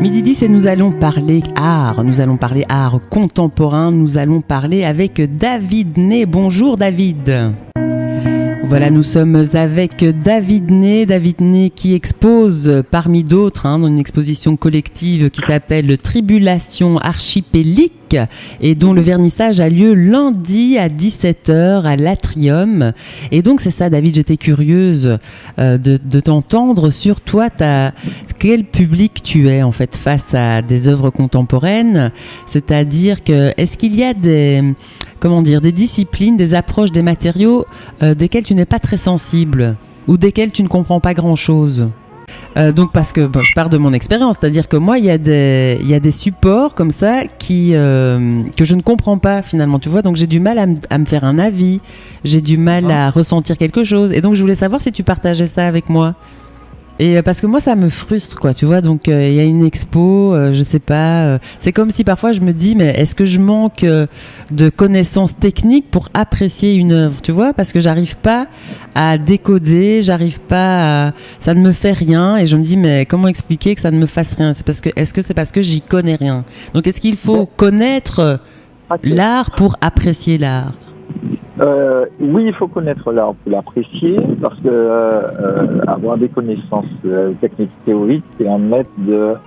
Midi 10 et nous allons parler art contemporain, nous allons parler avec David Ney. Bonjour David. Voilà, nous sommes avec David Ney qui expose parmi d'autres dans une exposition collective qui s'appelle Tribulation archipélique et dont le vernissage a lieu lundi à 17h à l'Atrium. Et donc c'est ça David, j'étais curieuse de t'entendre sur toi, quel public tu es en fait face à des œuvres contemporaines, c'est-à-dire que est-ce qu'il y a des disciplines, des approches, des matériaux desquels tu n'es pas très sensible ou desquels tu ne comprends pas grand-chose. Donc parce que je pars de mon expérience, c'est-à-dire que moi il y a des supports comme ça que je ne comprends pas finalement, tu vois, donc j'ai du mal à me faire un avis, j'ai du mal à ressentir quelque chose, et donc je voulais savoir si tu partageais ça avec moi. Et parce que moi ça me frustre quoi, tu vois, donc il y a une expo, je sais pas, c'est comme si parfois je me dis mais est-ce que je manque de connaissances techniques pour apprécier une œuvre, tu vois, parce que j'arrive pas à décoder, ça ne me fait rien, et je me dis mais comment expliquer que ça ne me fasse rien, est-ce que c'est parce que j'y connais rien, donc est-ce qu'il faut connaître l'art pour apprécier l'art? Oui, il faut connaître l'art pour l'apprécier, parce que avoir des connaissances techniques théoriques permettent de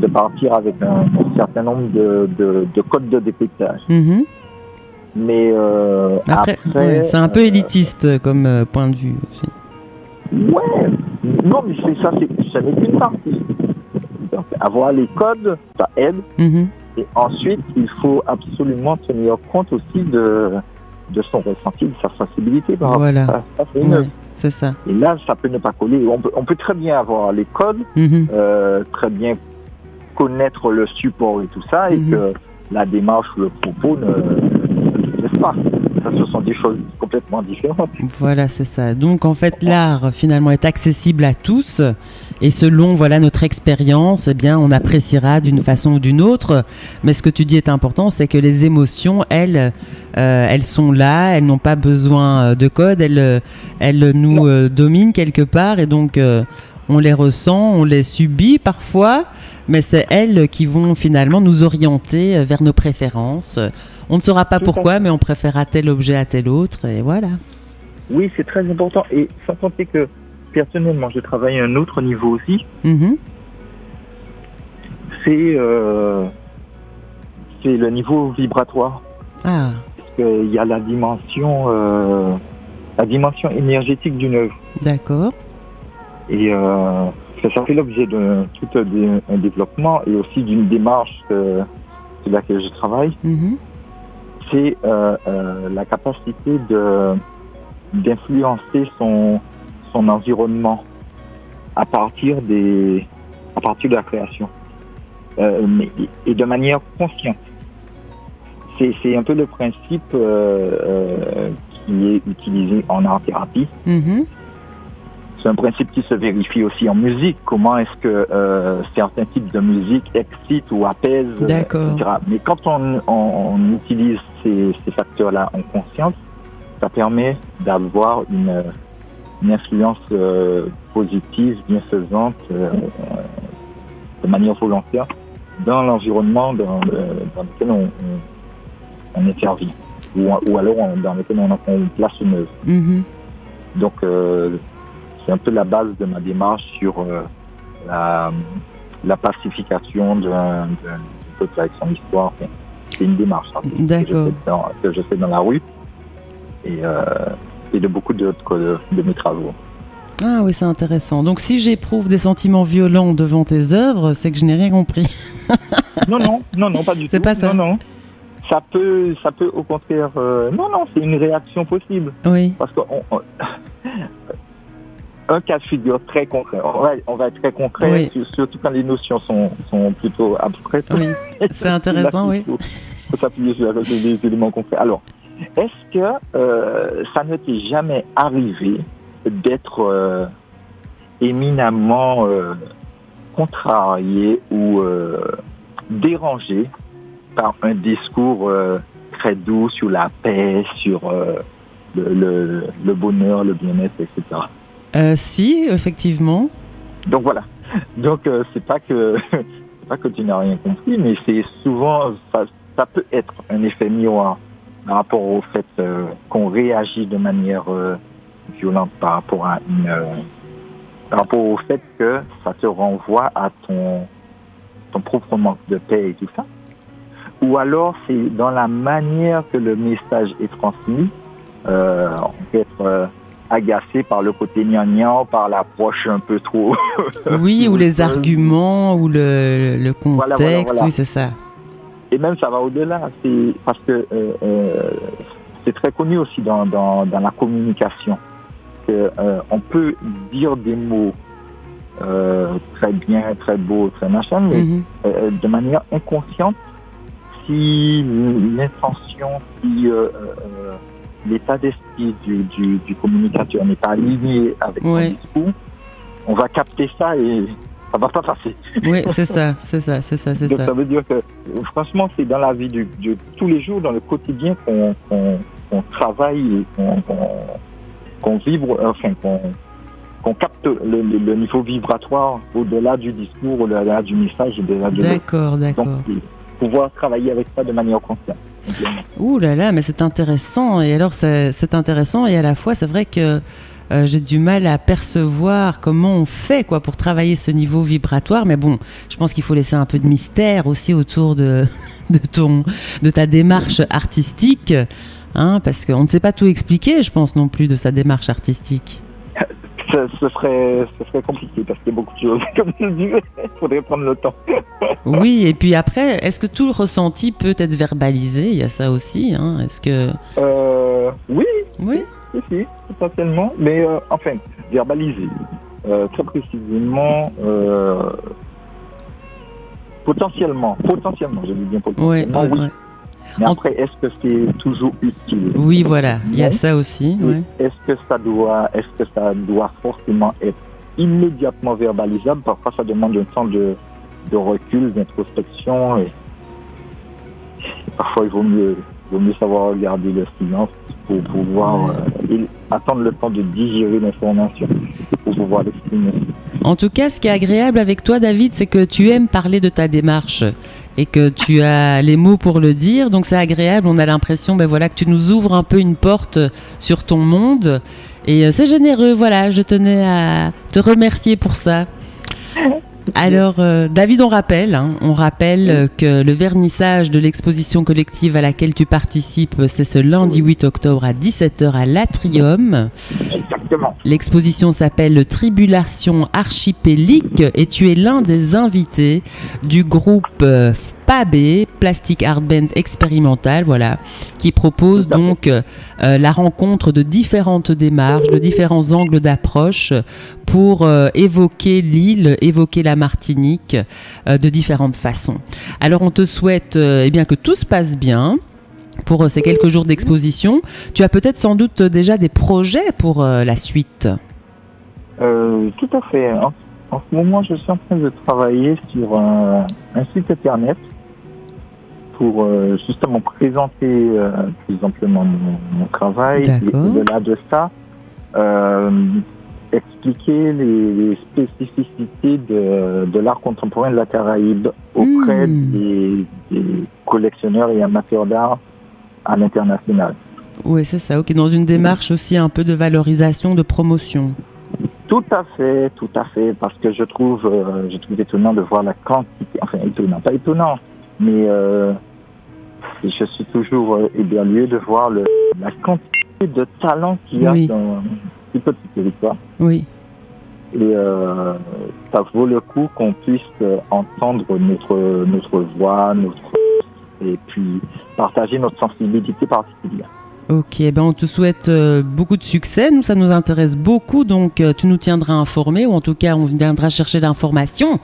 partir avec un certain nombre de codes de décryptage. Mm-hmm. Mais après c'est un peu élitiste comme point de vue aussi. Ouais, non, mais ça n'est qu'une partie. Donc, avoir les codes, ça aide. Mm-hmm. Et ensuite, il faut absolument tenir compte aussi de son ressenti, de sa sensibilité par rapport à ça. C'est ça. Et là, ça peut ne pas coller. On peut très bien avoir les codes, très bien connaître le support et tout ça, et que la démarche, le propos ne laisse pas. Ça, ce sont des choses complètement différentes. Voilà, c'est ça. Donc, en fait, l'art, finalement, est accessible à tous. Et selon, notre expérience, eh bien, on appréciera d'une façon ou d'une autre. Mais ce que tu dis est important, c'est que les émotions, elles sont là. Elles n'ont pas besoin de code. Elles nous dominent quelque part. Et donc, on les ressent, on les subit parfois. Mais c'est elles qui vont finalement nous orienter vers nos préférences. On ne saura pas pourquoi, mais on préférera tel objet à tel autre, et voilà. Oui, c'est très important. Et sans compter que, personnellement, je travaille à un autre niveau aussi. Mm-hmm. C'est le niveau vibratoire. Ah. Parce qu'il y a la dimension énergétique d'une œuvre. D'accord. Et ça fait l'objet d'un tout un développement et aussi d'une démarche sur laquelle je travaille. Mm-hmm. C'est la capacité d'influencer son environnement à partir de la création, et de manière consciente. C'est un peu le principe qui est utilisé en art-thérapie. Mm-hmm. C'est un principe qui se vérifie aussi en musique. Comment est-ce que certains types de musique excitent ou apaisent, etc. Mais quand on utilise ces facteurs-là en conscience, ça permet d'avoir une influence positive, bienfaisante, de manière volontaire, dans l'environnement dans lequel on intervient, ou alors dans lequel on place une œuvre. Mm-hmm. Donc, c'est un peu la base de ma démarche sur la pacification d'un peuple avec son histoire. C'est une démarche que je fais dans la rue et de beaucoup de mes travaux. Ah oui, c'est intéressant. Donc si j'éprouve des sentiments violents devant tes œuvres, c'est que je n'ai rien compris. Non, pas du tout. C'est pas ça. Non. Ça peut au contraire... Non, c'est une réaction possible. Oui. Parce que un cas de figure très concret. On va être très concret, oui. Surtout quand les notions sont plutôt abstraites. Oui, c'est intéressant, oui. Il faut s'appuyer sur des éléments concrets. Alors, est-ce que ça ne t'est jamais arrivé d'être éminemment contrarié ou dérangé par un discours très doux sur la paix, sur le bonheur, le bien-être, etc. Si, effectivement. Donc voilà. Donc c'est pas que c'est pas que tu n'as rien compris, mais c'est souvent ça peut être un effet miroir par rapport au fait qu'on réagit de manière violente par rapport à par rapport au fait que ça te renvoie à ton propre manque de paix et tout ça. Ou alors c'est dans la manière que le message est transmis. On peut être agacé par le côté gnangnan, par l'approche un peu trop. Oui, ou les arguments, ou le contexte, voilà. oui, c'est ça. Et même ça va au-delà, c'est parce que c'est très connu aussi dans la communication. On peut dire des mots très bien, très beaux, très machin, mais de manière inconsciente, si l'intention, si l'état d'esprit du communicateur n'est pas aligné avec son discours, on va capter ça et ça va pas passer. Oui, c'est ça. Donc ça veut dire que franchement, c'est dans la vie de tous les jours, dans le quotidien qu'on travaille et qu'on vibre, enfin qu'on capte le niveau vibratoire au-delà du discours, au-delà du message, au-delà de D'accord. Donc, pouvoir travailler avec ça de manière consciente. Ouh là là, mais c'est intéressant. Et alors, c'est intéressant et à la fois, c'est vrai que j'ai du mal à percevoir comment on fait pour travailler ce niveau vibratoire. Mais bon, je pense qu'il faut laisser un peu de mystère aussi autour de ta démarche artistique, parce qu'on ne sait pas tout expliquer, je pense non plus, de sa démarche artistique. Ce serait compliqué parce qu'il y a beaucoup de choses, comme tu dis, il faudrait prendre le temps. Oui, et puis après, est-ce que tout le ressenti peut être verbalisé? Il y a ça aussi, Est-ce que... Oui, si, potentiellement, mais enfin, verbalisé. Très précisément, potentiellement, je dis bien potentiellement, oui. Mais après, est-ce que c'est toujours utile? Oui, voilà, il y a ça aussi. Ouais. Est-ce que ça doit forcément être immédiatement verbalisable? Parfois, ça demande un temps de recul, d'introspection. Et parfois, il vaut mieux savoir regarder le silence pour pouvoir attendre le temps de digérer l'information pour pouvoir l'exprimer. En tout cas, ce qui est agréable avec toi, David, c'est que tu aimes parler de ta démarche et que tu as les mots pour le dire. Donc, c'est agréable. On a l'impression que tu nous ouvres un peu une porte sur ton monde. Et c'est généreux. Voilà, je tenais à te remercier pour ça. Alors, David, on rappelle que le vernissage de l'exposition collective à laquelle tu participes, c'est ce lundi 8 octobre à 17h à l'Atrium. Exactement. L'exposition s'appelle Tribulation archipélique et tu es l'un des invités du groupe PAB, Plastic Art Band Expérimental, qui propose donc la rencontre de différentes démarches, de différents angles d'approche pour évoquer l'île, évoquer la Martinique de différentes façons. Alors on te souhaite que tout se passe bien pour ces quelques jours d'exposition. Tu as peut-être sans doute déjà des projets pour la suite. Tout à fait. En ce moment, je suis en train de travailler sur un site internet pour justement présenter plus amplement mon travail. D'accord. Et au-delà de ça, expliquer les spécificités de l'art contemporain de la Caraïbe auprès des collectionneurs et amateurs d'art à l'international. Oui, c'est ça. Ok, dans une démarche aussi un peu de valorisation, de promotion. Tout à fait, parce que je trouve étonnant de voir la quantité, enfin pas étonnant, mais je suis toujours éberlué de voir la quantité de talent qu'il y a dans ce petit territoire. Oui. Et ça vaut le coup qu'on puisse entendre notre voix, et puis partager notre sensibilité particulière. Ok, on te souhaite beaucoup de succès. Nous, ça nous intéresse beaucoup, donc tu nous tiendras informés, ou en tout cas, on viendra chercher d'informations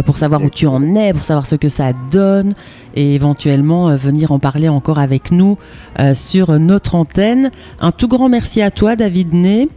pour savoir où tu en es, pour savoir ce que ça donne, et éventuellement venir en parler encore avec nous sur notre antenne. Un tout grand merci à toi, David Ney.